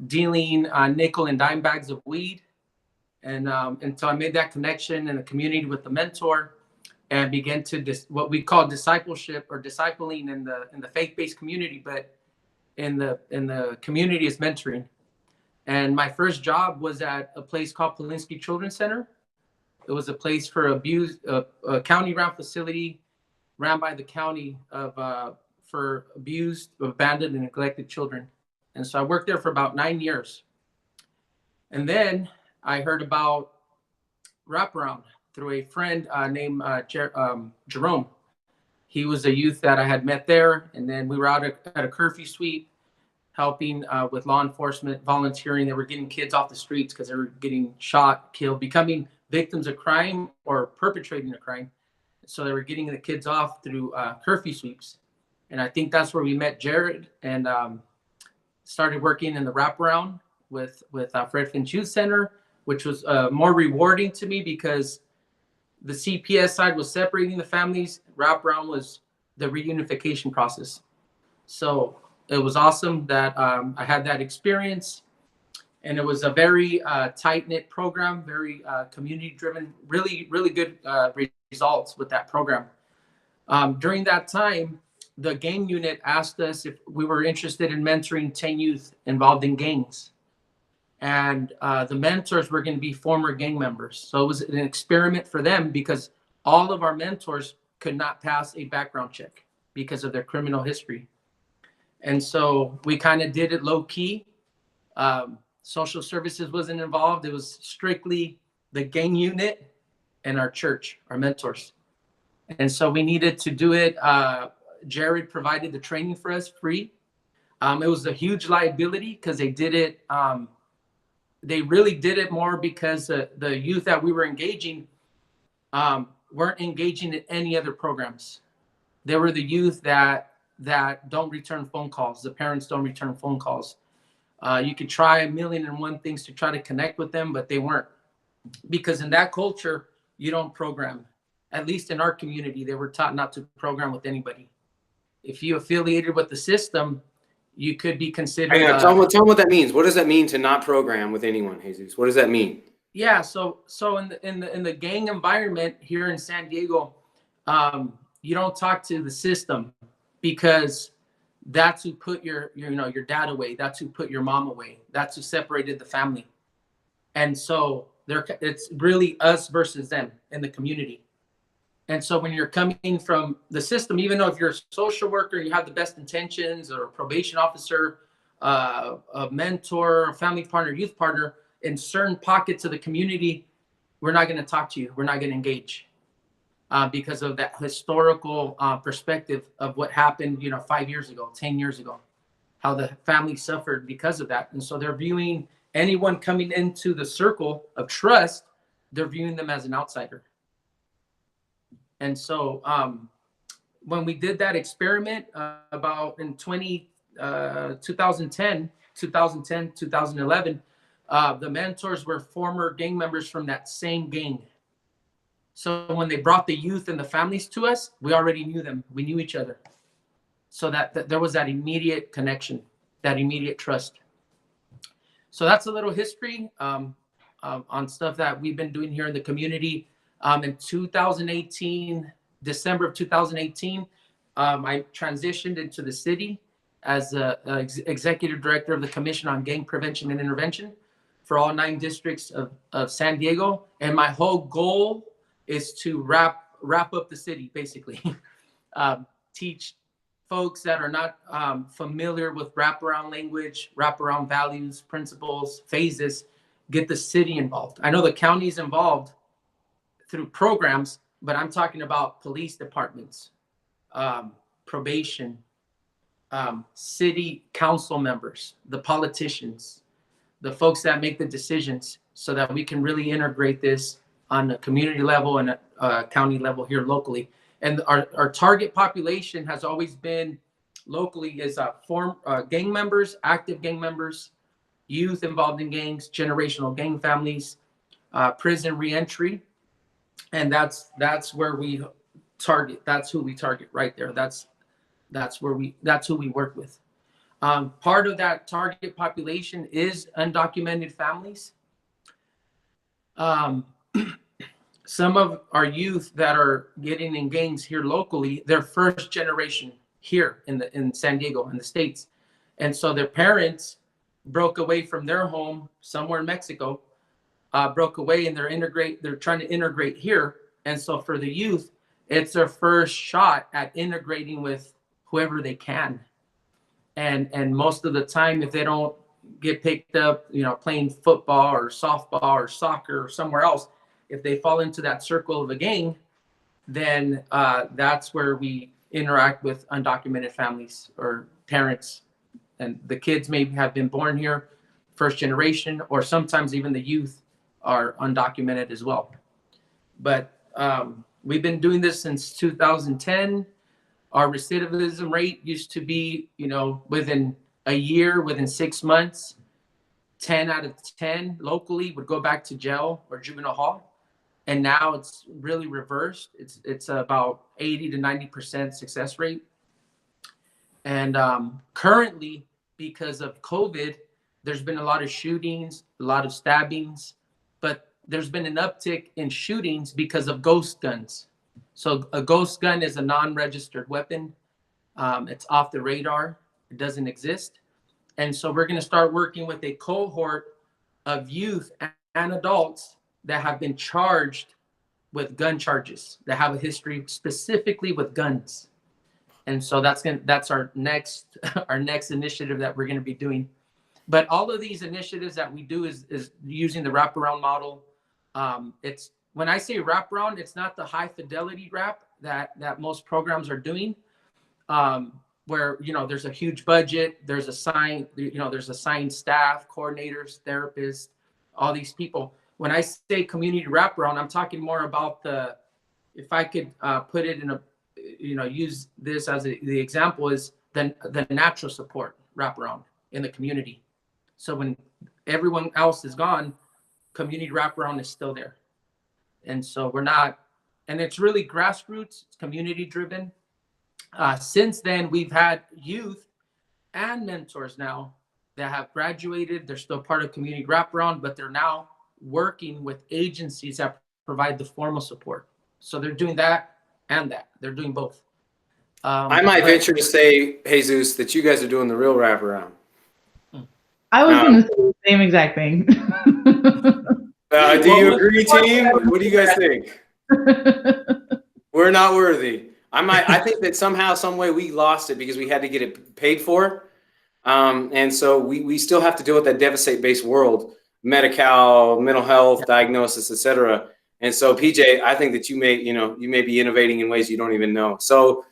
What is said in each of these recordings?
dealing nickel and dime bags of weed. And so I made that connection in the community with the mentor, and began to what we call discipleship or discipling in the faith-based community, but in the community is mentoring. And my first job was at a place called Polinsky Children's Center. It was a place for a county-run facility ran by the county for abused, abandoned, and neglected children. And so I worked there for about 9 years. And then I heard about Wraparound through a friend named Jerome. He was a youth that I had met there. And then we were out at a curfew sweep, helping with law enforcement, volunteering. They were getting kids off the streets because they were getting shot, killed, becoming victims of crime or perpetrating a crime. So they were getting the kids off through curfew sweeps. And I think that's where we met Jared, and started working in the Wraparound with Fred Finch Youth Center, which was more rewarding to me because the CPS side was separating the families. Wraparound was the reunification process. So it was awesome that I had that experience. And it was a very tight-knit program, very community-driven, really, really good results with that program. During that time, the gang unit asked us if we were interested in mentoring 10 youth involved in gangs. And the mentors were going to be former gang members. So it was an experiment for them because all of our mentors could not pass a background check because of their criminal history. And so we kind of did it low-key. Social services wasn't involved. It was strictly the gang unit and our church, our mentors. And so we needed to do it. Jared provided the training for us free. It was a huge liability because they did it. They really did it more because the youth that we were engaging weren't engaging in any other programs. They were the youth that don't return phone calls. The parents don't return phone calls. You could try 1,000,001 things to try to connect with them, but they weren't. Because in that culture, you don't program. At least in our community, they were taught not to program with anybody. If you affiliated with the system, you could be considered. Tell them what that means. What does that mean to not program with anyone, Jesus? What does that mean? Yeah, so in the gang environment here in San Diego, you don't talk to the system because that's who put your dad away. That's who put your mom away. That's who separated the family. And so it's really us versus them in the community. And so when you're coming from the system, even though if you're a social worker, you have the best intentions, or a probation officer, a mentor, a family partner, youth partner, in certain pockets of the community, we're not going to talk to you. We're not going to engage because of that historical perspective of what happened, 5 years ago, 10 years ago, how the family suffered because of that. And so they're viewing anyone coming into the circle of trust, they're viewing them as an outsider. And so when we did that experiment about in 2010, 2011, the mentors were former gang members from that same gang. So when they brought the youth and the families to us, we already knew them. We knew each other. So that there was that immediate connection, that immediate trust. So that's a little history on stuff that we've been doing here in the community. In 2018, December of 2018, I transitioned into the city as the executive director of the Commission on Gang Prevention and Intervention for all 9 districts of San Diego. And my whole goal is to wrap up the city, basically. Teach folks that are not familiar with wraparound language, wraparound values, principles, phases, get the city involved. I know the county's involved through programs, but I'm talking about police departments, probation, city council members, the politicians, the folks that make the decisions, so that we can really integrate this on a community level and a county level here locally. And our target population has always been locally is gang members, active gang members, youth involved in gangs, generational gang families, prison reentry. And that's where we target. That's who we target right there. That's who we work with. Part of that target population is undocumented families. Some of our youth that are getting in gangs here locally, they're first generation here in San Diego, in the States. And so their parents broke away from their home somewhere in Mexico, broke away, and they're trying to integrate here. And so for the youth, it's their first shot at integrating with whoever they can. And most of the time, if they don't get picked up, playing football or softball or soccer or somewhere else, if they fall into that circle of a gang, then that's where we interact with undocumented families or parents. And the kids maybe have been born here, first generation, or sometimes even the youth are undocumented as well. But we've been doing this since 2010. Our recidivism rate used to be, within a year, within 6 months, 10 out of 10 locally would go back to jail or juvenile hall. And now it's really reversed. It's about 80 to 90% success rate. And currently, because of COVID, there's been a lot of shootings, a lot of stabbings, but there's been an uptick in shootings because of ghost guns. So a ghost gun is a non-registered weapon. It's off the radar. It doesn't exist. And so we're going to start working with a cohort of youth and adults that have been charged with gun charges, that have a history specifically with guns. And so that's our next initiative that we're going to be doing. But all of these initiatives that we do is using the wraparound model. It's when I say wraparound, it's not the high fidelity wrap that most programs are doing, where there's a huge budget, there's assigned staff, coordinators, therapists, all these people. When I say community wraparound, I'm talking more about if I could put it in a, use this as the example, is the natural support wraparound in the community. So when everyone else is gone, community wraparound is still there. And so and it's really grassroots, it's community driven. Since then, we've had youth and mentors now that have graduated. They're still part of community wraparound, but they're now working with agencies that provide the formal support. So they're doing that and that. They're doing both. I might venture to say, Jesus, that you guys are doing the real wraparound. I was going to say the same exact thing. Do you agree, team? What do you guys think? We're not worthy. I think that somehow, some way we lost it because we had to get it paid for. And so we still have to deal with that deficit-based world, Medi-Cal, mental health, diagnosis, etc. And so, PJ, I think that you may be innovating in ways you don't even know. So,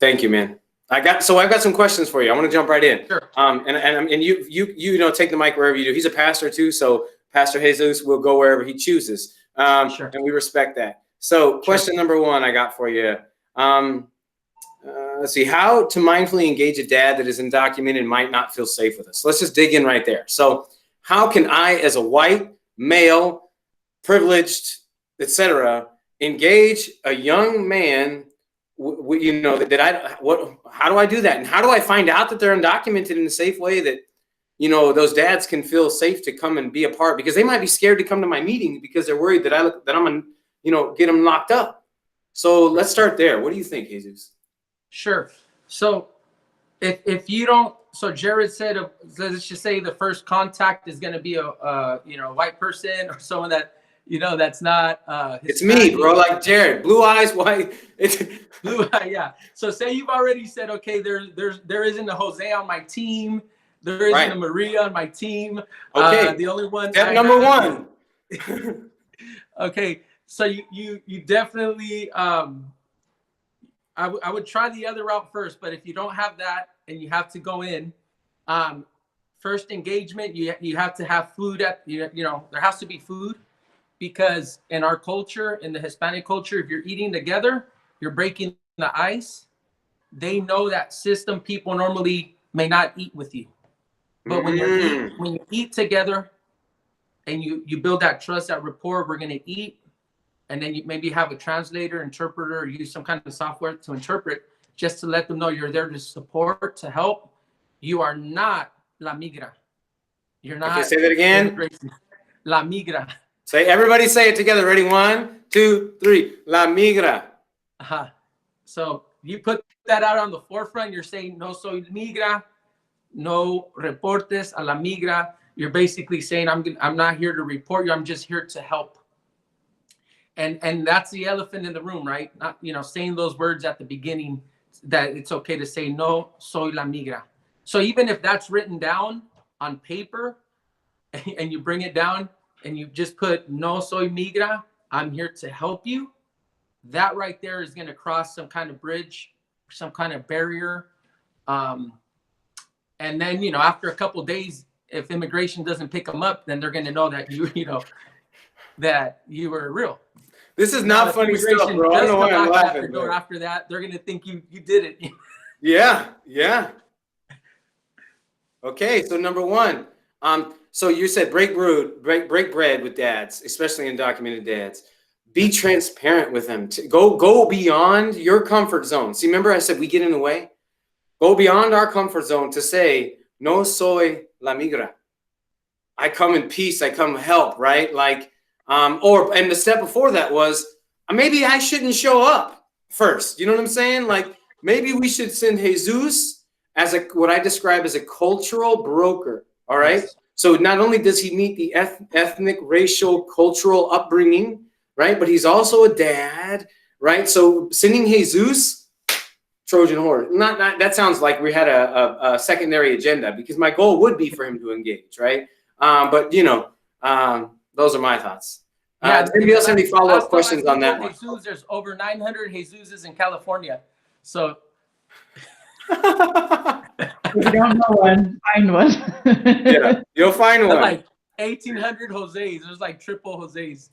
thank you, man. I've got some questions for you. I want to jump right in. Sure. And you take the mic wherever you do. He's a pastor too, so Pastor Jesus will go wherever he chooses. Sure. And we respect that. So, question number one I got for you. Let's see, how to mindfully engage a dad that is undocumented and might not feel safe with us. Let's just dig in right there. So, how can I, as a white male, privileged, etc., engage a young man? How do I do that? And how do I find out that they're undocumented in a safe way that, those dads can feel safe to come and be a part? Because they might be scared to come to my meeting because they're worried that I'm going to, get them locked up. So let's start there. What do you think, Jesus? Sure. So if you don't, so Jared said, let's just say the first contact is going to be a white person or someone that, that's not. It's me, bro. Like Jared, blue eyes, white. It's blue eye, yeah. So say you've already said, okay, there isn't a Jose on my team. There isn't a Maria on my team. Okay. The only one. Step number one. Okay. So you definitely, I would try the other route first, but if you don't have that and you have to go in, first engagement, you have to have food there has to be food, because in our culture, in the Hispanic culture, if you're eating together, you're breaking the ice. They know that system. People normally may not eat with you, but when you eat together and you build that trust, that rapport, we're going to eat. And then you maybe have a translator, interpreter, or use some kind of software to interpret, just to let them know you're there to support, to help. You are not la migra. You're not. Okay, say that again. La migra. Say, everybody say it together. Ready? 1, 2, 3. La migra. So you put that out on the forefront. You're saying no soy migra, no reportes a la migra. You're basically saying I'm not here to report you. I'm just here to help. And that's the elephant in the room, right? Not, saying those words at the beginning, that it's okay to say no soy la migra. So even if that's written down on paper and you bring it down and you just put no soy migra, I'm here to help you, that right there is going to cross some kind of bridge, some kind of barrier. And then, after a couple of days, if immigration doesn't pick them up, then they're going to know that that you were real. This is not funny stuff, bro. I don't know why I'm laughing. After that, they're going to think you did it. Yeah. Okay, so number 1. So you said break bread with dads, especially undocumented dads. Be transparent with them. Go beyond your comfort zone. See, remember I said we get in the way? Go beyond our comfort zone to say, no soy la migra. I come in peace. I come help, right? And the step before that was, maybe I shouldn't show up first. You know what I'm saying? Maybe we should send Jesus as what I describe as a cultural broker. All right. Yes. So not only does he meet the ethnic, racial, cultural upbringing, right? But he's also a dad, right? So sending Jesus, Trojan horse. Not that sounds like we had a secondary agenda, because my goal would be for him to engage, right? But those are my thoughts. Anybody else have any follow-up questions on that one? Jesus, there's over 900 Jesuses in California. So if you don't know one, find one. Yeah, you'll find one. Like 1,800 Jose's. There's like triple Jose's.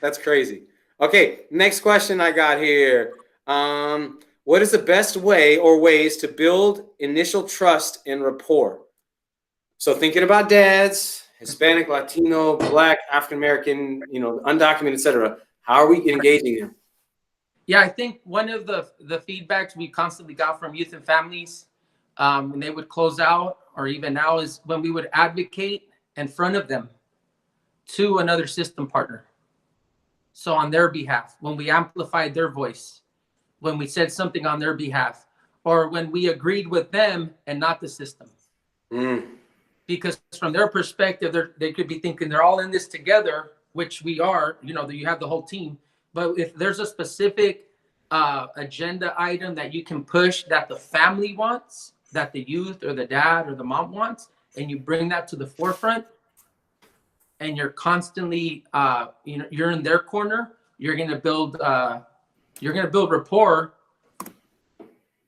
That's crazy. Okay, next question I got here. What is the best way or ways to build initial trust and rapport? So thinking about dads, Hispanic, Latino, Black, African-American, undocumented, etc. How are we engaging them? Yeah, I think one of the feedbacks we constantly got from youth and families when they would close out, or even now, is when we would advocate in front of them to another system partner. So on their behalf, when we amplified their voice, when we said something on their behalf, or when we agreed with them and not the system. Because from their perspective, they could be thinking they're all in this together, which we are, you have the whole team. But if there's a specific agenda item that you can push that the family wants, that the youth or the dad or the mom wants, and you bring that to the forefront, and you're constantly, you're in their corner, you're going to build rapport,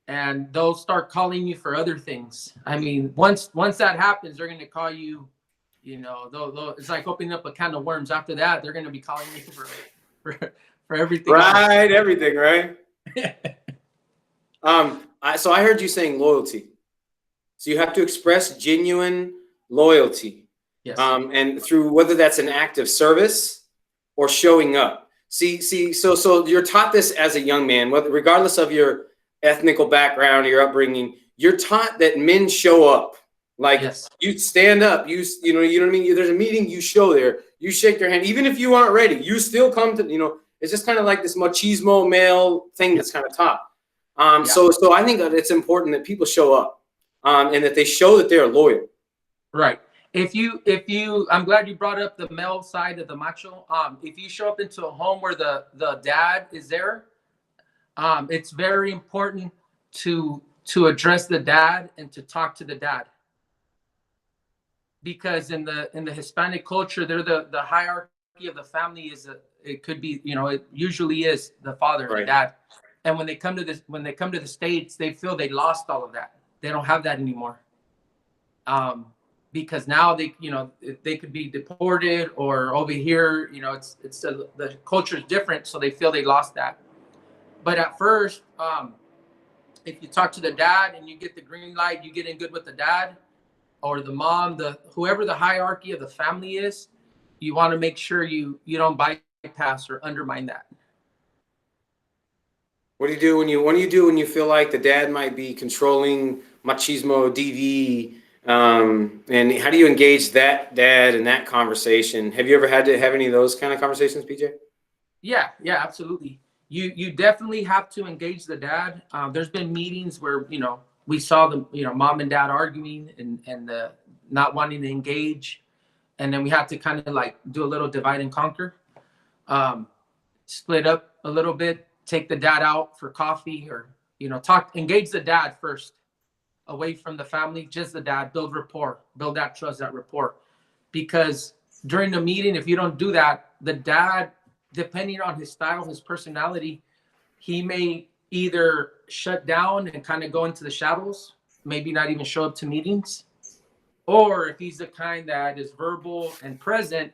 and they'll start calling you for other things. I mean, once that happens, they're going to call you, it's like opening up a can of worms. After that, they're going to be calling you for everything. Right, everything, right? So I heard you saying loyalty. So you have to express genuine loyalty. Yes. And through whether that's an act of service or showing up. See, so you're taught this as a young man, regardless of your ethnical background or your upbringing, you're taught that men show up. Yes. You stand up, you know what I mean? There's a meeting, you show there, you shake their hand. Even if you aren't ready, you still come to, it's just kind of like this machismo male thing that's kind of taught. So I think that it's important that people show up and that they show that they're loyal. Right. If you, I'm glad you brought up the male side of the macho. If you show up into a home where the dad is there, it's very important to address the dad and to talk to the dad, because in the Hispanic culture, they're the hierarchy of the family it could be, it usually is the father, right, the dad. And when they come to the States, they feel they lost all of that. They don't have that anymore. Because now they could be deported, or over here, the culture is different. So they feel they lost that. But at first, if you talk to the dad and you get the green light, you get in good with the dad or the mom, whoever the hierarchy of the family is, you want to make sure you don't bypass or undermine that. What do you do when you feel like the dad might be controlling machismo, DV, and how do you engage that dad in that conversation? Have you ever had to have any of those kind of conversations, PJ? Yeah, absolutely. You definitely have to engage the dad. There's been meetings where, we saw the, mom and dad arguing and not wanting to engage. And then we had to kind of like do a little divide and conquer, split up a little bit, take the dad out for coffee or, engage the dad first, away from the family, just the dad, build rapport, build that trust, that rapport. Because during the meeting, if you don't do that, the dad, depending on his style, his personality, he may either shut down and kind of go into the shadows, maybe not even show up to meetings. Or if he's the kind that is verbal and present,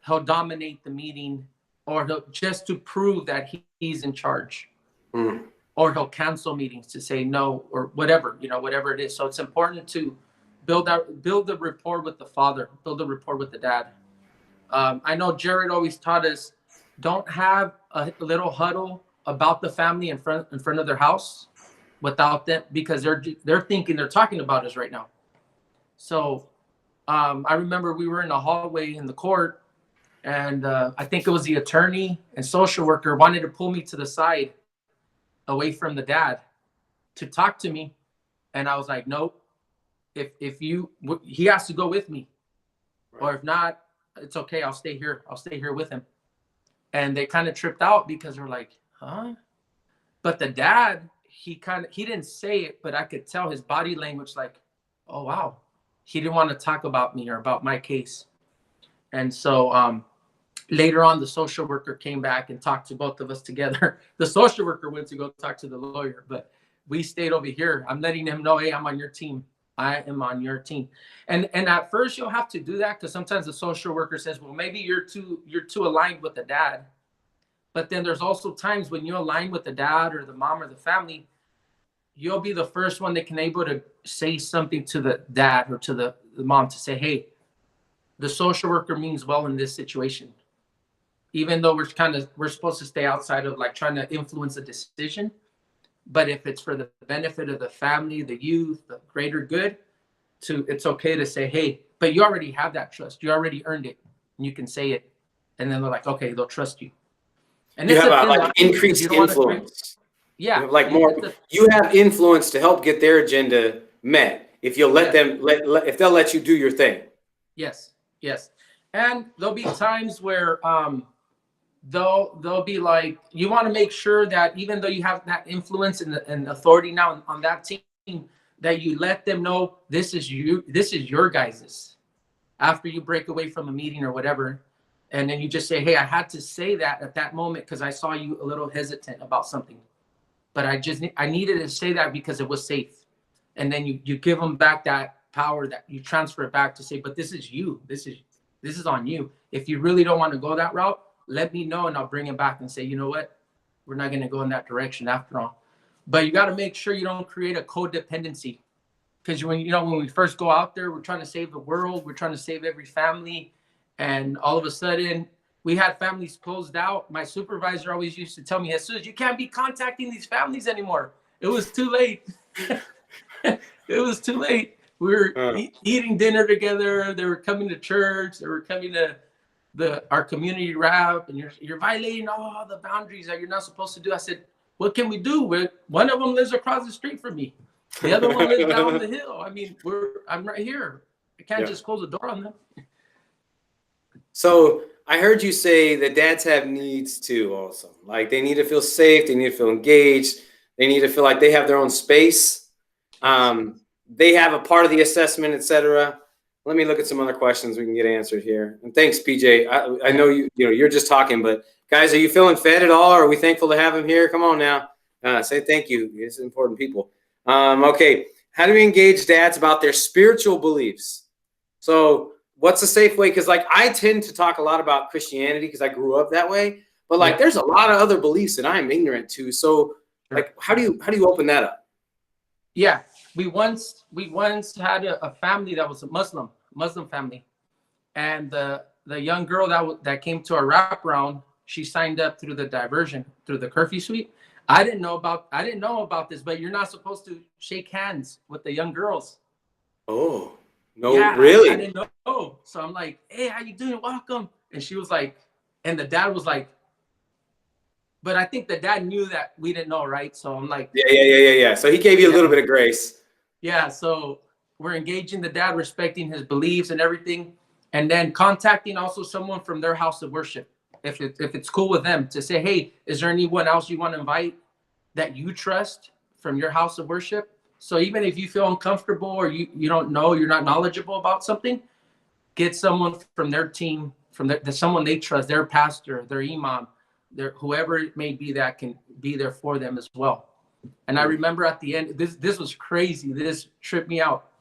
he'll dominate the meeting, or he'll just to prove that he's in charge. Or he'll cancel meetings to say no, or whatever, whatever it is. So it's important to build the rapport with the father, build the rapport with the dad. I know Jared always taught us, don't have a little huddle about the family in front of their house without them, because they're thinking they're talking about us right now. So I remember we were in the hallway in the court, and I think it was the attorney and social worker wanted to pull me to the side away from the dad to talk to me. And I was like, nope, he has to go with me. Right. Or if not, it's okay. I'll stay here with him. And they kind of tripped out because they're like, huh? But the dad, he didn't say it, but I could tell his body language, like, oh, wow. He didn't want to talk about me or about my case. And so later on, the social worker came back and talked to both of us together. The social worker went to go talk to the lawyer, but we stayed over here. I'm letting him know, hey, I'm on your team. I am on your team. And at first you'll have to do that, because sometimes the social worker says, well, maybe you're too aligned with the dad. But then there's also times when you align with the dad or the mom or the family, you'll be the first one that can able to say something to the dad or to the mom to say, hey, the social worker means well in this situation. Even though we're supposed to stay outside of like trying to influence the decision. But if it's for the benefit of the family, the youth, the greater good, it's okay to say, hey, but you already have that trust. You already earned it. And you can say it. And then they're like, okay, they'll trust you. And you have like increased influence. Yeah. You have influence to help get their agenda met if you'll let them, if they'll let you do your thing. Yes. And there'll be times where they'll be like, you want to make sure that even though you have that influence and authority now on that team, that you let them know this is your guys's. After you break away from a meeting or whatever, and then you just say, hey, I had to say that at that moment because I saw you a little hesitant about something, but I needed to say that because it was safe. And then you give them back that power, that you transfer it back to say, but this is you. This is on you. If you really don't want to go that route, let me know and I'll bring it back and say, you know what? We're not going to go in that direction after all. But you got to make sure you don't create a codependency. Because when we first go out there, we're trying to save the world. We're trying to save every family. And all of a sudden, we had families closed out. My supervisor always used to tell me, Jesus, you can't be contacting these families anymore. It was too late. It was too late. We were eating dinner together. They were coming to church. They were coming to our community wrap, and you're violating all the boundaries that you're not supposed to do. I said, what can we do? One of them lives across the street from me. The other one lives down the hill. I mean, I'm right here. I can't just close the door on them. So I heard you say that dads have needs too also. Like they need to feel safe. They need to feel engaged. They need to feel like they have their own space. They have a part of the assessment, etc. Let me look at some other questions we can get answered here. And thanks, PJ. I know you're just talking, but guys, are you feeling fed at all? Are we thankful to have him here? Come on now. Say thank you. It's important people. Okay. How do we engage dads about their spiritual beliefs? So what's a safe way? Because like I tend to talk a lot about Christianity because I grew up that way. But like there's a lot of other beliefs that I'm ignorant to. So like how do you open that up? Yeah. We once had a family that was a Muslim family, and the young girl that came to our wraparound, she signed up through the diversion, through the curfew suite. I didn't know about this, but you're not supposed to shake hands with the young girls. Oh, no, Yeah, really? I didn't know. So I'm like, hey, how you doing? Welcome. And she was like, and the dad was like, but I think the dad knew that we didn't know, right? So I'm like, Yeah. So he gave you a little bit of grace. yeah. So we're engaging the dad, respecting his beliefs and everything, and then contacting also someone from their house of worship, if it's cool with them, to say, hey, is there anyone else you want to invite that you trust from your house of worship? So even if you feel uncomfortable or you don't know, you're not knowledgeable about something, get someone from their team, from someone they trust, their pastor, their imam, their whoever it may be that can be there for them as well. And I remember at the end, this was crazy. This tripped me out.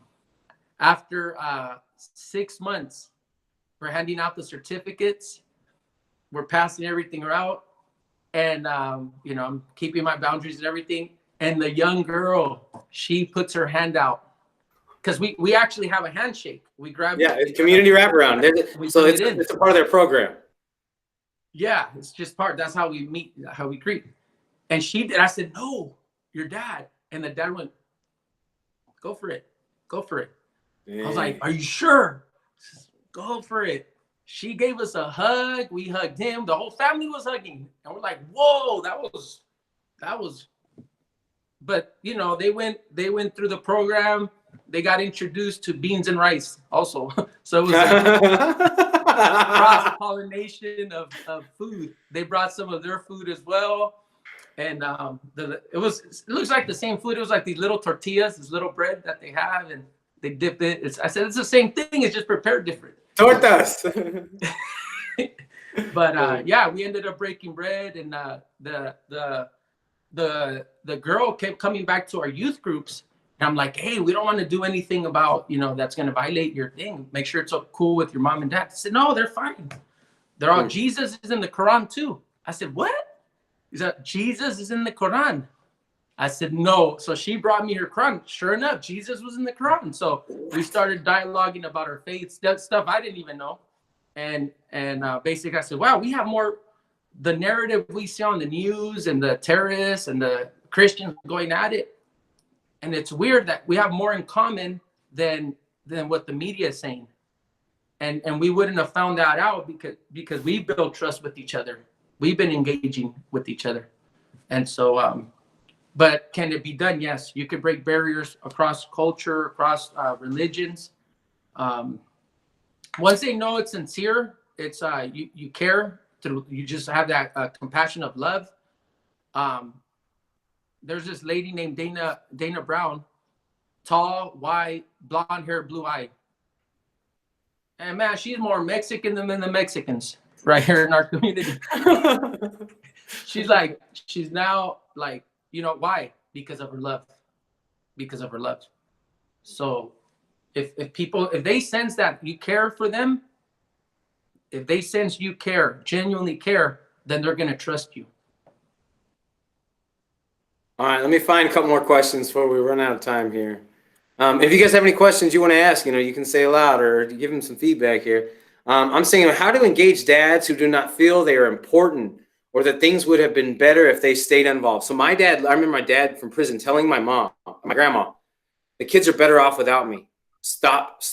After 6 months, we're handing out the certificates. We're passing everything out. And, you know, I'm keeping my boundaries and everything. And the young girl, she puts her hand out. Because we actually have a handshake. We grab. Yeah, it's community wraparound. So it's a part of their program. Yeah, it's just part. That's how we meet, how we greet. And she did. I said, no, your dad. And the dad went, go for it. Go for it. I was like, are you sure? Says, go for it. She gave us a hug. We hugged him. The whole family was hugging. And we're like, whoa, that was. But, you know, they went through the program. They got introduced to beans and rice also. So it was a cross-pollination of food. They brought some of their food as well. And it looks like the same food. It was like these little tortillas, this little bread that they have, and they dip it. I said, it's the same thing. It's just prepared different. Tortas. But yeah, we ended up breaking bread, and the girl kept coming back to our youth groups. And I'm like, hey, we don't want to do anything about, you know, that's going to violate your thing. Make sure it's cool with your mom and dad. I said, no, they're fine. They're all, Jesus is in the Quran too. I said, what? He said, Jesus is in the Quran. I said, no. So she brought me her Quran. Sure enough, Jesus was in the Quran. So we started dialoguing about our faith, stuff I didn't even know. And basically I said, wow, we have more, the narrative we see on the news and the terrorists and the Christians going at it. And it's weird that we have more in common than what the media is saying. And we wouldn't have found that out because we build trust with each other. We've been engaging with each other. And so, but can it be done? Yes, you could break barriers across culture, across religions. Once they know it's sincere, it's you care, you just have that compassion of love. There's this lady named Dana Brown, tall, white, blonde hair, blue eye. And man, she's more Mexican than the Mexicans right here in our community. She's now like, you know, why? Because of her love. Because of her love. So if they sense that you care for them, if they sense you care, genuinely care, then they're going to trust you. All right, let me find a couple more questions before we run out of time here. If you guys have any questions you want to ask, you know, you can say aloud or give them some feedback here. I'm saying how to engage dads who do not feel they are important or that things would have been better if they stayed involved. So my dad, I remember my dad from prison telling my mom, my grandma, the kids are better off without me. Stop.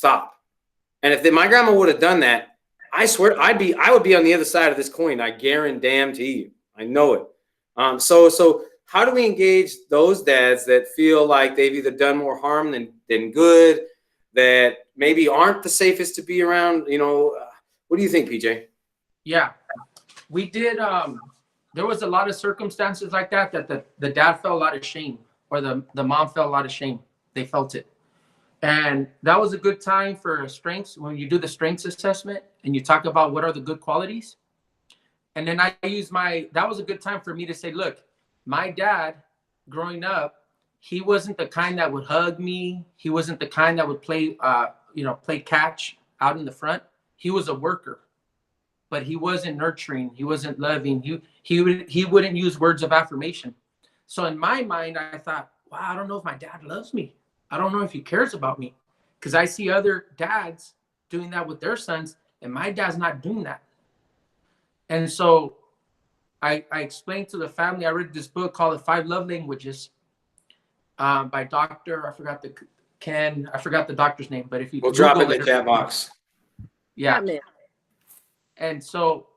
And if my grandma would have done that, I swear I would be on the other side of this coin. I guarantee you. I know it. So how do we engage those dads that feel like they've either done more harm than good, that maybe aren't the safest to be around? You know, what do you think, PJ? Yeah, we did. There was a lot of circumstances like that the dad felt a lot of shame, or the mom felt a lot of shame. They felt it. And that was a good time for strengths, when you do the strengths assessment and you talk about what are the good qualities. And then that was a good time for me to say, look, my dad growing up, he wasn't the kind that would hug me. He wasn't the kind that would play catch out in the front. He was a worker, but he wasn't nurturing. He wasn't loving. He wouldn't use words of affirmation. So in my mind, I thought, wow, I don't know if my dad loves me. I don't know if he cares about me, because I see other dads doing that with their sons, and my dad's not doing that. And so I explained to the family, I read this book called The 5 Love Languages by Dr. I forgot the doctor's name, but if you We'll drop it in Google the chat box. Yeah. And so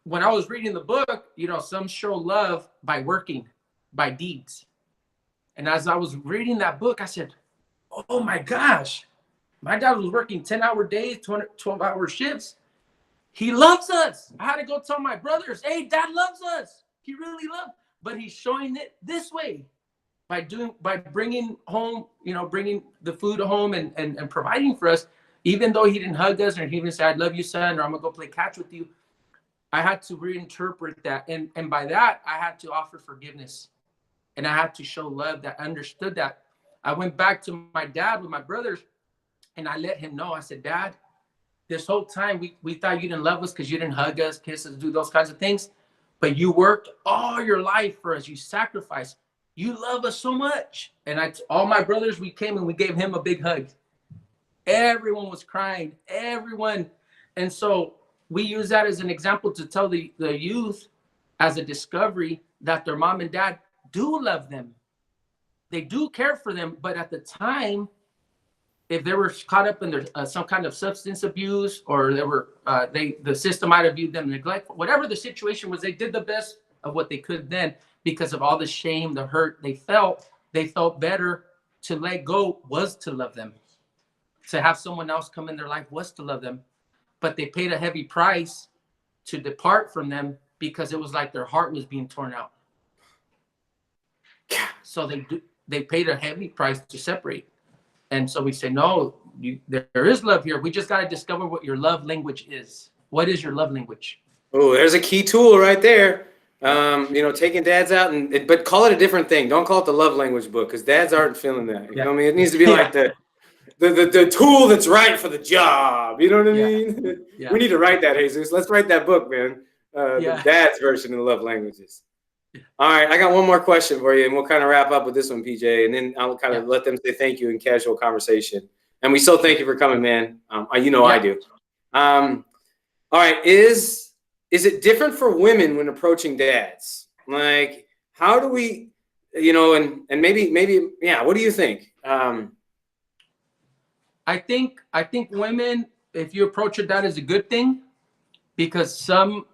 when I was reading the book, you know, some show love by working, by deeds. And as I was reading that book, I said, oh my gosh, my dad was working 10-hour days, 12-hour shifts. He loves us. I had to go tell my brothers, hey, dad loves us. He really loves, but he's showing it this way by bringing home, you know, bringing the food home and providing for us. Even though he didn't hug us or he didn't say, I love you, son, or I'm gonna go play catch with you. I had to reinterpret that. And by that, I had to offer forgiveness. And I had to show love that I understood that. I went back to my dad with my brothers and I let him know. I said, Dad, this whole time we thought you didn't love us because you didn't hug us, kiss us, do those kinds of things. But you worked all your life for us. You sacrificed. You love us so much. And all my brothers, we came and we gave him a big hug. Everyone was crying, everyone. And so we use that as an example to tell the youth as a discovery that their mom and dad do love them. They do care for them. But at the time, if they were caught up in their, some kind of substance abuse, or the system might have viewed them neglectful, whatever the situation was, they did the best of what they could then because of all the shame, the hurt they felt better to let go was to love them. To have someone else come in their life was to love them, but they paid a heavy price to depart from them because it was like their heart was being torn out. So they paid a heavy price to separate. And so we say, no, there is love here. We just got to discover what your love language is. What is your love language? Oh, there's a key tool right there. You know, taking dads out but call it a different thing. Don't call it the love language book because dads aren't feeling that. You know what I mean? It needs to be like the tool that's right for the job. You know what I mean? Yeah. We need to write that, Jesus. Let's write that book, man. The dad's version of the love languages. All right, I got one more question for you, and we'll kind of wrap up with this one, PJ, and then I'll kind of let them say thank you in casual conversation. And we still thank you for coming, man. You know I do. All right, is it different for women when approaching dads? Like, how do we, you know, and maybe, yeah, what do you think? I think women, if you approach your dad, is a good thing, because some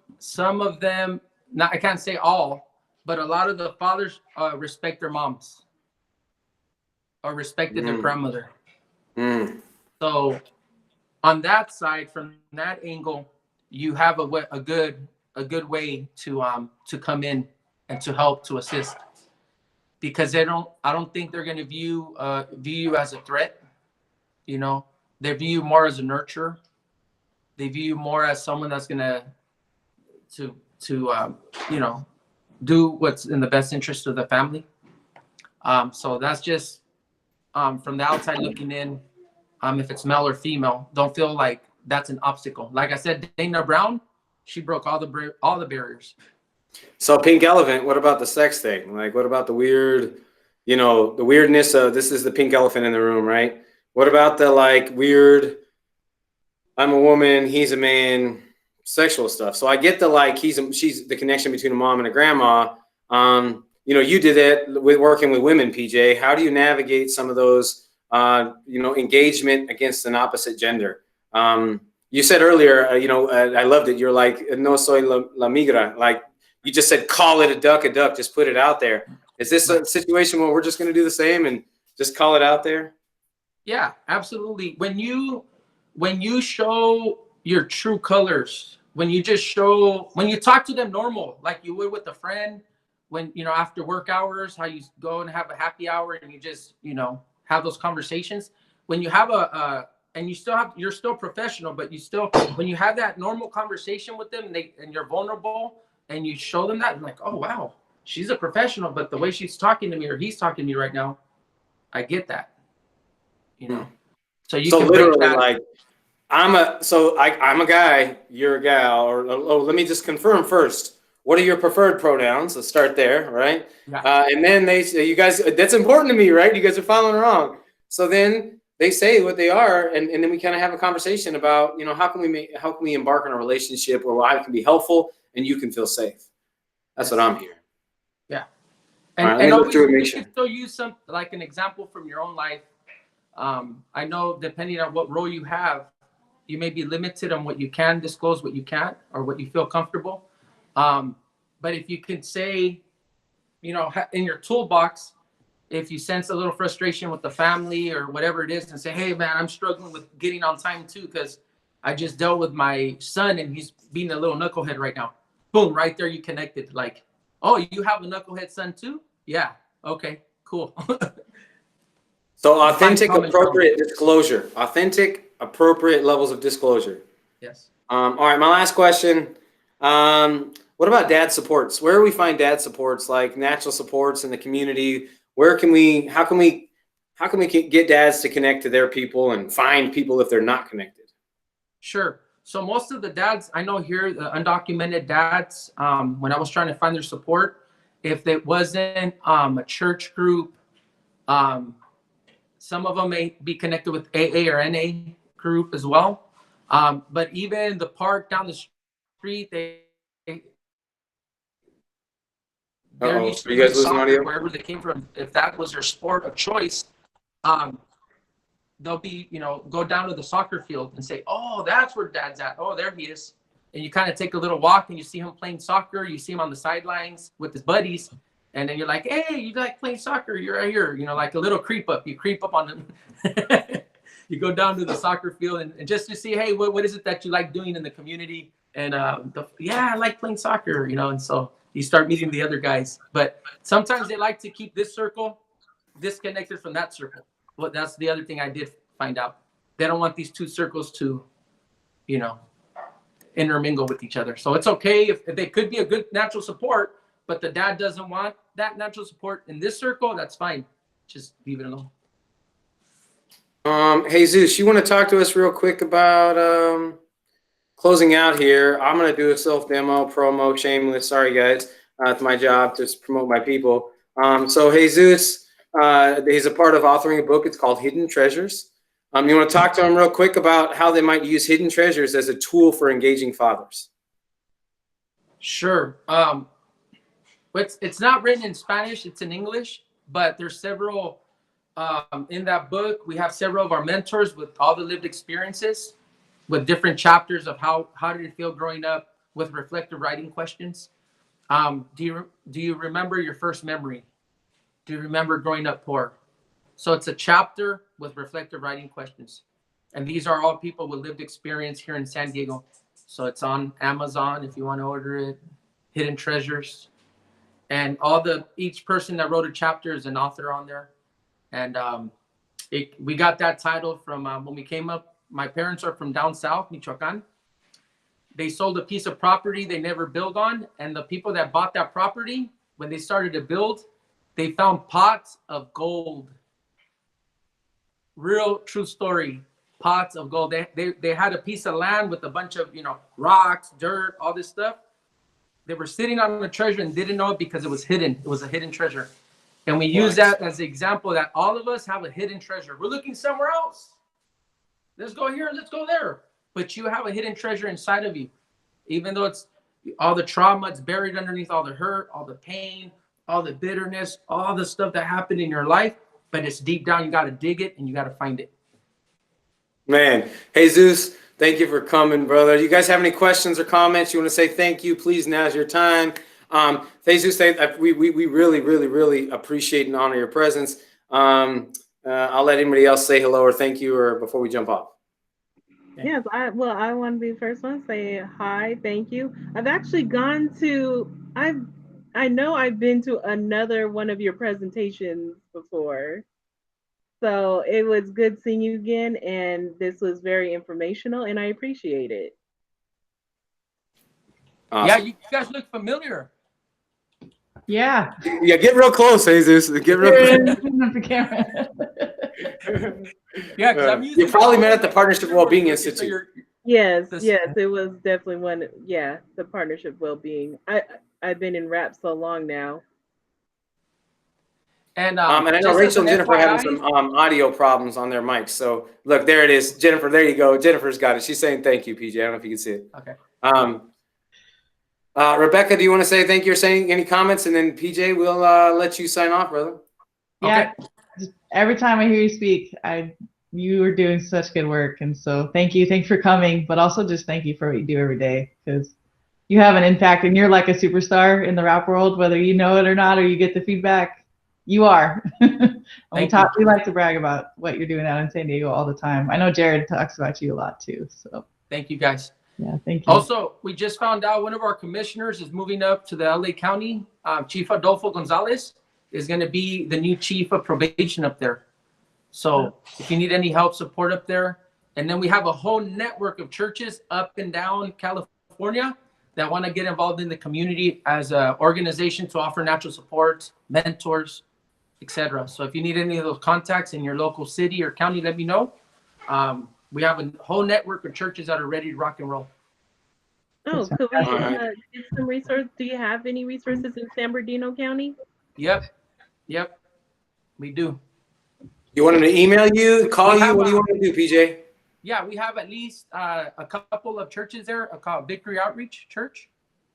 of them, I can't say all, but a lot of the fathers respect their moms or respected their grandmother. So on that side, from that angle, you have a good way to come in and to help, to assist, because I don't think they're going to view you as a threat. You know, they view you more as a nurturer. They view you more as someone that's going to you know, do what's in the best interest of the family. So that's just from the outside looking in. If it's male or female, don't feel like that's an obstacle. Like I said, Dana Brown, she broke all the barriers. So pink elephant, what about the sex thing? Like, what about the weird, you know, the weirdness of this is the pink elephant in the room, right? What about the like weird, I'm a woman, he's a man, sexual stuff? So I get the like she's the connection between a mom and a grandma. You know, you did that with working with women, PJ. How do you navigate some of those you know, engagement against an opposite gender? You said earlier, you know, I loved it. You're like, no soy la migra. Like you just said, call it a duck, just put it out there. Is this a situation where we're just going to do the same and just call it out there? Yeah, absolutely. When you show your true colors, when you talk to them normal, like you would with a friend, when, you know, after work hours, how you go and have a happy hour and you just, you know, have those conversations. When you have and you're still professional, but when you have that normal conversation with them and you're vulnerable and you show them that, like, oh, wow, she's a professional, but the way she's talking to me or he's talking to me right now, I get that. You know, so can literally like, I'm a guy, you're a gal, or let me just confirm first. What are your preferred pronouns? Let's start there, right? Yeah. And then they say, you guys, that's important to me, right? You guys are following along. So then they say what they are, and then we kind of have a conversation about, you know, how can we embark on a relationship where I can be helpful and you can feel safe. That's what I'm hearing. Yeah. All right, let And me look always, through it, make you sure. can still use some, like an example from your own life. I know depending on what role you have, you may be limited on what you can disclose, what you can't, or what you feel comfortable. But if you can say, you know, in your toolbox, if you sense a little frustration with the family or whatever it is, and say, hey, man, I'm struggling with getting on time too, because I just dealt with my son and he's being a little knucklehead right now. Boom, right there, you connected. Like, oh, you have a knucklehead son too? Yeah. Okay, cool. So authentic, common appropriate disclosure. Authentic, appropriate levels of disclosure. Yes. All right, my last question. What about dad supports? Where do we find dad supports, like natural supports in the community? How can we get dads to connect to their people and find people if they're not connected? Sure. So most of the dads I know here, the undocumented dads, when I was trying to find their support, if it wasn't a church group, some of them may be connected with AA or NA group as well. But even the park down the street, they're Uh-oh, used are to you guys playing losing soccer audio? wherever they came from. If that was their sport of choice, um, they'll be, you know, go down to the soccer field and say, oh, that's where dad's at. Oh, there he is. And you kind of take a little walk and you see him playing soccer. You see him on the sidelines with his buddies. And then you're like, hey, you like playing soccer? You're right here. You know, like a little creep up. You creep up on them. You go down to the soccer field and just to see, hey, what is it that you like doing in the community? And yeah, I like playing soccer, you know. And so you start meeting the other guys. But sometimes they like to keep this circle disconnected from that circle. Well, that's the other thing I did find out. They don't want these two circles to, you know, intermingle with each other. So it's okay if they could be a good natural support, but the dad doesn't want that natural support in this circle. That's fine. Just leave it alone. Jesus, you want to talk to us real quick about closing out here? I'm going to do a self demo, promo, shameless. Sorry, guys. It's my job to promote my people. So Jesus, he's a part of authoring a book. It's called Hidden Treasures. You want to talk to him real quick about how they might use hidden treasures as a tool for engaging fathers? Sure. It's not written in Spanish. It's in English, but there's several in that book. We have several of our mentors with all the lived experiences with different chapters of how did it feel growing up with reflective writing questions. Do you remember your first memory? Do you remember growing up poor? So it's a chapter with reflective writing questions. And these are all people with lived experience here in San Diego. So it's on Amazon if you want to order it. Hidden Treasures. And each person that wrote a chapter is an author on there. And we got that title from when we came up. My parents are from down south, Michoacan. They sold a piece of property they never built on. And the people that bought that property, when they started to build, they found pots of gold. Real true story. Pots of gold. They had a piece of land with a bunch of, you know, rocks, dirt, all this stuff. They were sitting on a treasure and didn't know it because it was hidden. It was a hidden treasure. And we use that as an example that all of us have a hidden treasure. We're looking somewhere else. Let's go here, let's go there. But you have a hidden treasure inside of you. Even though it's all the trauma, it's buried underneath all the hurt, all the pain, all the bitterness, all the stuff that happened in your life. But it's deep down. You got to dig it and you got to find it. Man, Jesus, thank you for coming, brother. You guys have any questions or comments? You want to say thank you? Please, now's your time. Jesus, we really, really, really appreciate and honor your presence. I'll let anybody else say hello or thank you or before we jump off. Yes, I want to be the first one to say hi, thank you. I've actually I know I've been to another one of your presentations before. So it was good seeing you again, and this was very informational, and I appreciate it. Awesome. Yeah, you guys look familiar. Yeah. Yeah, get real close, Jesus. Get real close. The camera. Yeah, because I'm using. You probably met at the Partnership Wellbeing Institute. Yes, it was definitely one. Yeah, the Partnership Wellbeing. I've been in RAP so long now. And I know Rachel and Jennifer having some audio problems on their mics. So look, there it is. Jennifer, there you go. Jennifer's got it. She's saying thank you, PJ. I don't know if you can see it. Okay. Rebekah, do you want to say thank you or say any comments? And then PJ, we'll let you sign off, brother. Yeah. Okay. Every time I hear you speak, you are doing such good work. And so thank you. Thanks for coming, but also just thank you for what you do every day, because you have an impact and you're like a superstar in the rap world, whether you know it or not, or you get the feedback. You are. We like to brag about what you're doing out in San Diego all the time. I know Jared talks about you a lot too. So thank you guys. Yeah, thank you. Also, we just found out one of our commissioners is moving up to the LA County. Chief Adolfo Gonzalez is going to be the new chief of probation up there. So if you need any help, support up there. And then we have a whole network of churches up and down California that want to get involved in the community as an organization to offer natural support, mentors, etc. So if you need any of those contacts in your local city or county, let me know. We have a whole network of churches that are ready to rock and roll. Oh, could we get some resources? Do you have any resources in San Bernardino County? Yep, we do. You want them to email you, call you? What do you want to do, PJ? Yeah, we have at least a couple of churches there called Victory Outreach Church.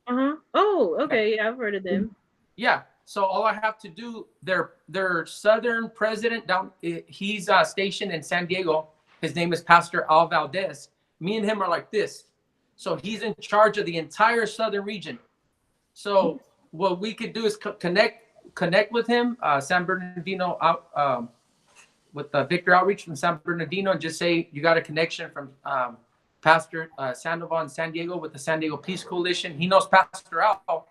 Oh, okay. Yeah, I've heard of them. Yeah. So all I have to do, their southern president down, he's stationed in San Diego. His name is Pastor Al Valdez. Me and him are like this. So he's in charge of the entire southern region. So what we could do is connect with him, San Bernardino out with the Victor Outreach from San Bernardino, and just say you got a connection from Pastor Sandoval in San Diego with the San Diego Peace Coalition. He knows Pastor Al.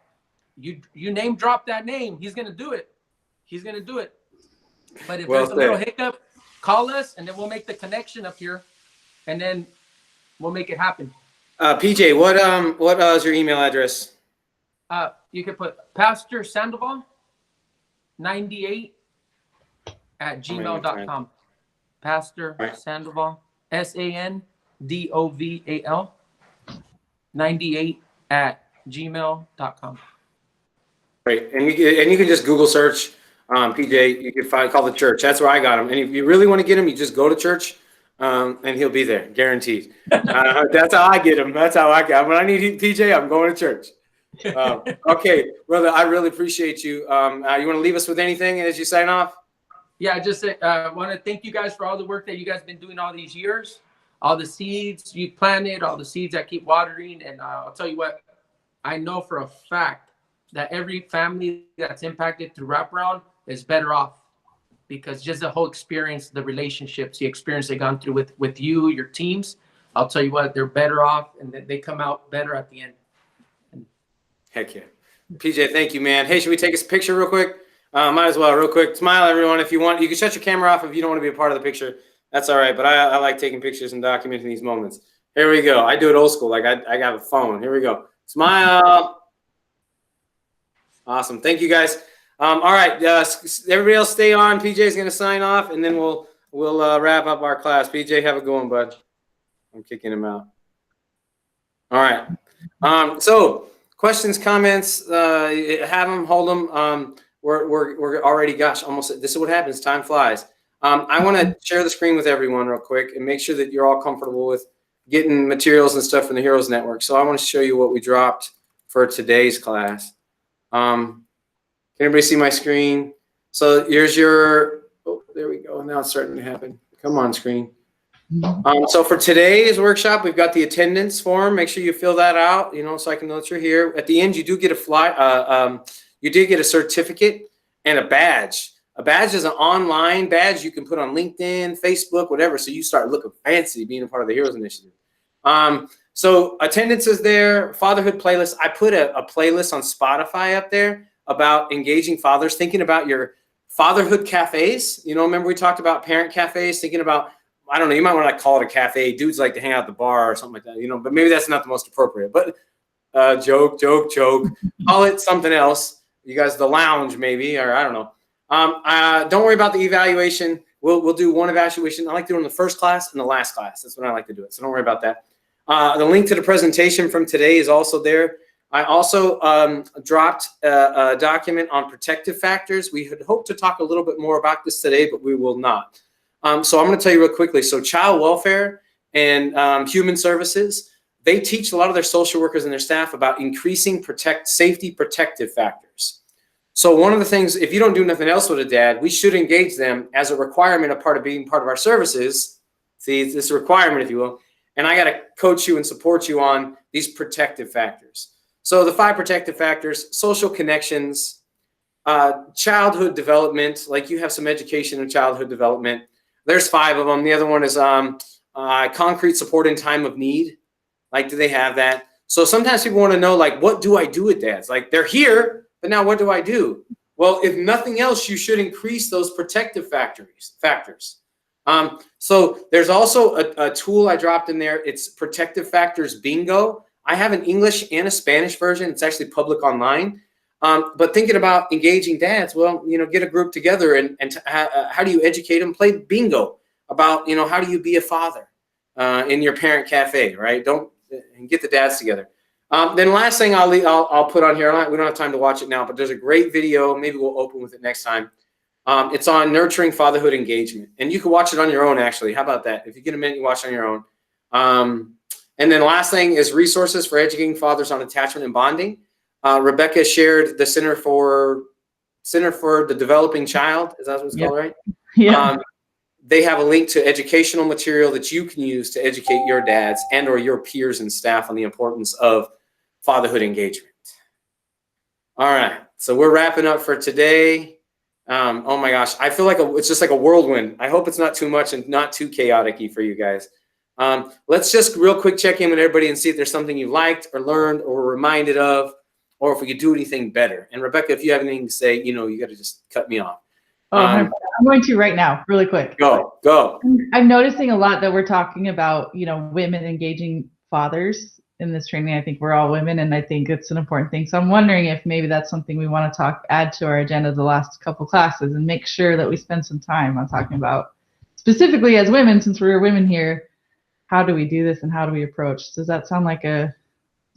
You name drop that name, he's gonna do it. But if there's a little hiccup, call us, and then we'll make the connection up here, and then we'll make it happen. PJ, what is your email address? You can put Pastor Sandoval 98 at gmail.com. Pastor Sandoval, SANDOVAL 98 at gmail.com. Great, and you can just Google search PJ. You can call the church. That's where I got him. And if you really want to get him, you just go to church, and he'll be there, guaranteed. That's how I get him. That's how I got him. When I need PJ, I'm going to church. Okay, brother, I really appreciate you. You want to leave us with anything as you sign off? Yeah, I just want to thank you guys for all the work that you guys have been doing all these years, all the seeds you planted, all the seeds that keep watering. And I'll tell you what, I know for a fact that every family that's impacted through Wraparound is better off, because just the whole experience, the relationships, the experience they've gone through with you, your teams, I'll tell you what, they're better off, and they come out better at the end. Heck yeah. PJ, thank you, man. Hey, should we take a picture real quick? Might as well, real quick. Smile, everyone, if you want. You can shut your camera off if you don't want to be a part of the picture. That's all right, but I like taking pictures and documenting these moments. Here we go. I do it old school, like I got a phone. Here we go. Smile. Awesome. Thank you, guys. All right, everybody else stay on. PJ's going to sign off, and then we'll wrap up our class. PJ, have a good one, bud. I'm kicking him out. All right. So questions, comments, have them, hold them. We're already, gosh, almost, this is what happens. Time flies. I want to share the screen with everyone real quick and make sure that you're all comfortable with getting materials and stuff from the Heroes Network. So I want to show you what we dropped for today's class. Can everybody see my screen? So here's your, oh, there we go. Now it's starting to happen. Come on, screen. So for today's workshop, we've got the attendance form. Make sure you fill that out, so I can know that you're here. At the end, you do get you did get a certificate and a badge. A badge is an online badge you can put on LinkedIn, Facebook, whatever. So you start looking fancy being a part of the Heroes Initiative. So attendance is there. Fatherhood playlist. I put a playlist on Spotify up there about engaging fathers, thinking about your fatherhood cafes. Remember we talked about parent cafes, thinking about, I don't know, you might want to call it a cafe. Dudes like to hang out at the bar or something like that, but maybe that's not the most appropriate. But joke. Call it something else. You guys, the lounge maybe, or I don't know. Don't worry about the evaluation. We'll do one evaluation. I like doing the first class and the last class. That's when I like to do it. So don't worry about that. The link to the presentation from today is also there. I also dropped a document on protective factors. We had hoped to talk a little bit more about this today, but we will not. So I'm going to tell you real quickly. So child welfare and human services, they teach a lot of their social workers and their staff about increasing safety protective factors. So one of the things, if you don't do nothing else with a dad, we should engage them as a requirement, a part of being part of our services. See, it's this requirement, if you will. And I got to coach you and support you on these protective factors. So the 5 protective factors: social connections, childhood development, like you have some education in childhood development. There's 5 of them. The other one is concrete support in time of need. Like, do they have that? So sometimes people want to know, like, what do I do with dads? Like, they're here, but now what do I do? Well, if nothing else, you should increase those protective factors. So there's also a tool I dropped in there. It's Protective Factors Bingo. I have an English and a Spanish version. It's actually public online. But thinking about engaging dads, well, get a group together and how do you educate them? Play bingo about, how do you be a father in your parent cafe, right? And get the dads together. Then last thing I'll put on here, we don't have time to watch it now, but there's a great video. Maybe we'll open with it next time. It's on nurturing fatherhood engagement. And you can watch it on your own, actually. How about that? If you get a minute, you watch it on your own. And then last thing is resources for educating fathers on attachment and bonding. Rebekah shared the Center for the Developing Child. Is that what it's called, right? Yeah. They have a link to educational material that you can use to educate your dads and or your peers and staff on the importance of fatherhood engagement. All right, so we're wrapping up for today. Oh my gosh, I feel like it's just like a whirlwind. I hope it's not too much and not too chaotic-y for you guys. Let's just real quick check in with everybody and see if there's something you liked or learned or were reminded of, or if we could do anything better. And Rebekah, if you have anything to say, you got to just cut me off. Oh, I'm going to right now, really quick. Go. I'm noticing a lot that we're talking about, women engaging fathers in this training. I think we're all women, and I think it's an important thing. So I'm wondering if maybe that's something we want to add to our agenda the last couple classes, and make sure that we spend some time on talking about, specifically as women, since we're women here, how do we do this and how do we approach? Does that sound like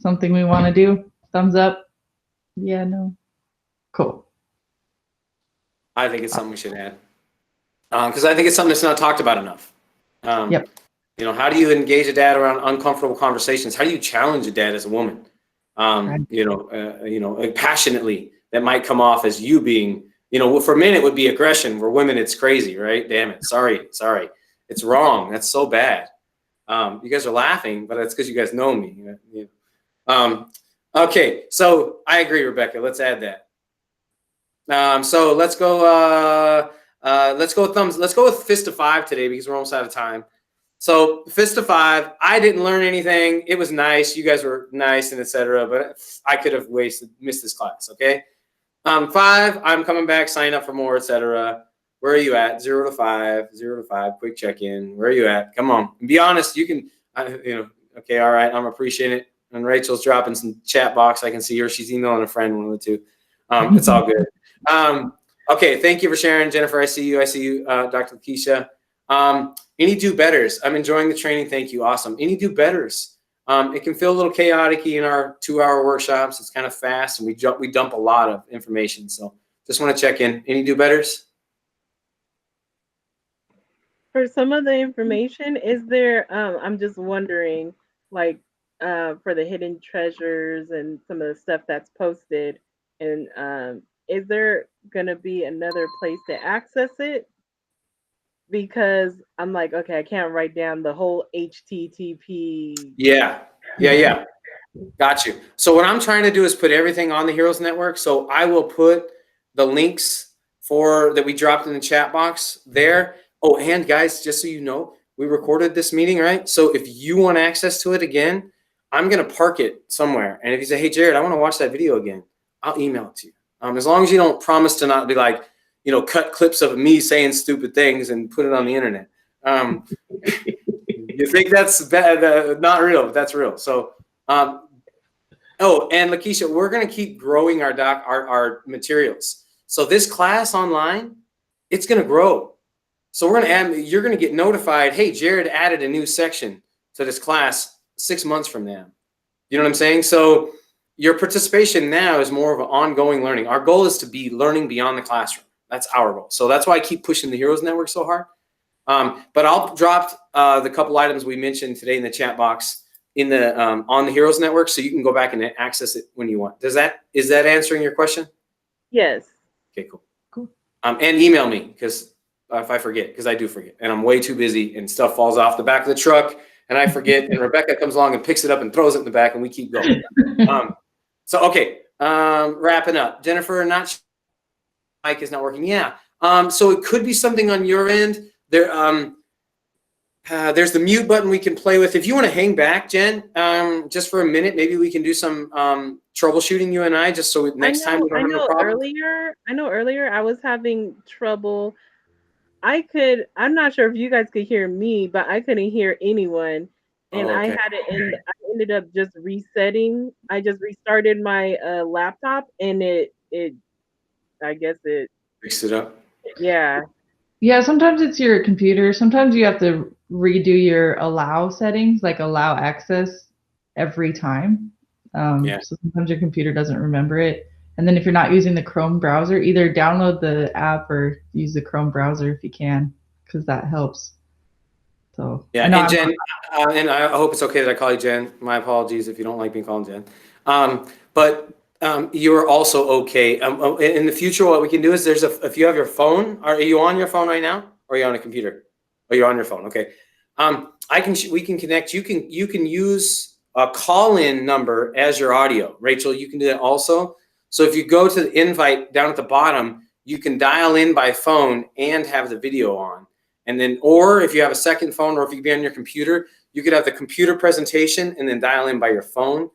something we want to do? Thumbs up? Yeah, no? Cool. I think it's something we should add. Because I think it's something that's not talked about enough. Yep. How do you engage a dad around uncomfortable conversations? How do you challenge a dad as a woman? Right. Passionately, that might come off as you being, for men it would be aggression. For women, it's crazy, right? Damn it. Sorry. It's wrong. That's so bad. You guys are laughing, but that's because you guys know me. Okay, so I agree, Rebekah. Let's add that. So let's go. Let's go with Fist of 5 today because we're almost out of time. So Fist of 5. I didn't learn anything. It was nice. You guys were nice and etc. But I could have missed this class. Okay. 5. I'm coming back. Sign up for more, etc. Where are you at? 0 to 5. 0 to 5. Quick check in. Where are you at? Come on. Be honest. You can. Okay. All right. I'm appreciating it. And Rachel's dropping some chat box. I can see her. She's emailing a friend. One of the two. It's all good. Okay, thank you for sharing, Jennifer. I see you, Dr. Lakeisha. Any do-betters? I'm enjoying the training. Thank you. Awesome. Any do-betters? It can feel a little chaotic in our 2-hour workshops. It's kind of fast, and we dump a lot of information. So just want to check in. Any do-betters? For some of the information, is there? I'm just wondering, like, for the hidden treasures and some of the stuff that's posted, and is there gonna be another place to access it? Because I'm like, okay, I can't write down the whole HTTP. Yeah. Got you. So what I'm trying to do is put everything on the Heroes Network. So I will put the links that we dropped in the chat box there. Oh, and guys, just so you know, we recorded this meeting, right? So if you want access to it again, I'm gonna park it somewhere. And if you say, hey, Jared, I want to watch that video again, I'll email it to you. As long as you don't promise to not be like, cut clips of me saying stupid things and put it on the internet. You think that's bad, not real, but that's real. So, and Lakeisha, we're going to keep growing our materials. So this class online, it's going to grow. So you're going to get notified, hey, Jared added a new section to this class 6 months from now. You know what I'm saying? So your participation now is more of an ongoing learning. Our goal is to be learning beyond the classroom. That's our goal. So that's why I keep pushing the Heroes Network so hard. But I'll drop the couple items we mentioned today in the chat box on the Heroes Network, so you can go back and access it when you want. Is that answering your question? Yes. Okay, cool. And email me, because if I forget, because I do forget, and I'm way too busy, and stuff falls off the back of the truck, and I forget, and Rebekah comes along and picks it up and throws it in the back, and we keep going. So okay, wrapping up. Jennifer, mic is not working. Yeah. So it could be something on your end. There's the mute button we can play with. If you want to hang back, Jen, just for a minute, maybe we can do some troubleshooting, you and I, just so next time we don't have a problem. I know earlier I was having trouble. I'm not sure if you guys could hear me, but I couldn't hear anyone. And Okay. I ended up just resetting. I just restarted my laptop, and I guess it Fixed it up. Yeah. Yeah, sometimes it's your computer. Sometimes you have to redo your allow settings, like allow access every time. So sometimes your computer doesn't remember it. And then if you're not using the Chrome browser, either download the app or use the Chrome browser if you can, because that helps. So yeah, and Jen, and I hope it's okay that I call you Jen. My apologies if you don't like being called Jen. But you're also okay. In the future, what we can do is if you have your phone, are you on your phone right now, or are you on a computer? Oh, you're on your phone. Okay. We can connect. You can use a call-in number as your audio. Rachel, you can do that also. So if you go to the invite down at the bottom, you can dial in by phone and have the video on. And then, or if you have a second phone, or if you can be on your computer, you could have the computer presentation and then dial in by your phone.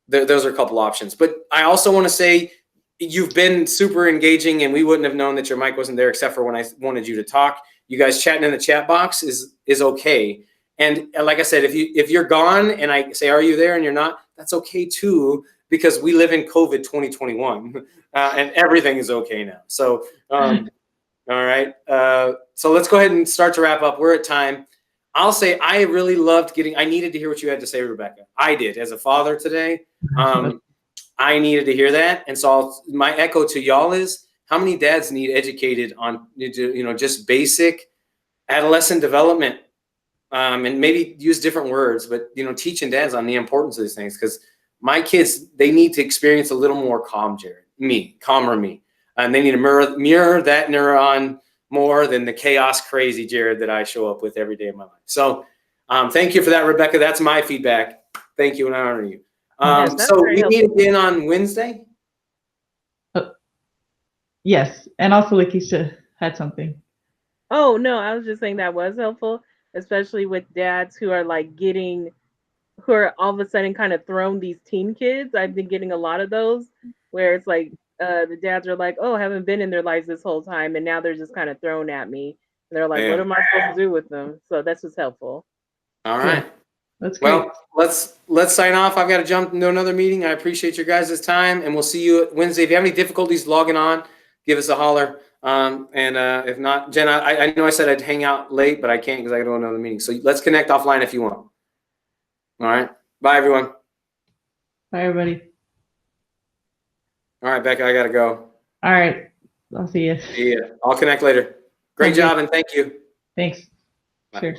Those are a couple options. But I also want to say you've been super engaging, and we wouldn't have known that your mic wasn't there except for when I wanted you to talk. You guys chatting in the chat box is okay. And like I said, if you're gone and I say, are you there, and you're not, that's okay too, because we live in COVID 2021 and everything is okay now. So, all right. So let's go ahead and start to wrap up. We're at time. I'll say I really loved I needed to hear what you had to say, Rebekah. I did as a father today. I needed to hear that. And so my echo to y'all is, how many dads need educated on, just basic adolescent development, and maybe use different words, but, teaching dads on the importance of these things. Because my kids, they need to experience a little more calmer me. And they need to mirror that neuron more than the chaos crazy Jared that I show up with every day of my life. So thank you for that, Rebekah. That's my feedback. Thank you, and I honor you. So we meet again on Wednesday? Yes, and also Lakeisha had something. Oh, no, I was just saying that was helpful, especially with dads who are who are all of a sudden kind of thrown these teen kids. I've been getting a lot of those where it's like the dads are like, oh, haven't been in their lives this whole time, and now they're just kind of thrown at me. And they're like, what am I supposed to do with them? So that's just helpful. All right. Yeah, that's great. Well, let's sign off. I've got to jump into another meeting. I appreciate your guys' time, and we'll see you Wednesday. If you have any difficulties logging on, give us a holler. If not, Jen, I know I said I'd hang out late, but I can't because I got to go to another meeting. So let's connect offline if you want. All right. Bye, everyone. Bye, everybody. All right, Becca, I got to go. All right. I'll see you. See ya. I'll connect later. Great job, and thank you. Thanks. Bye. Sure.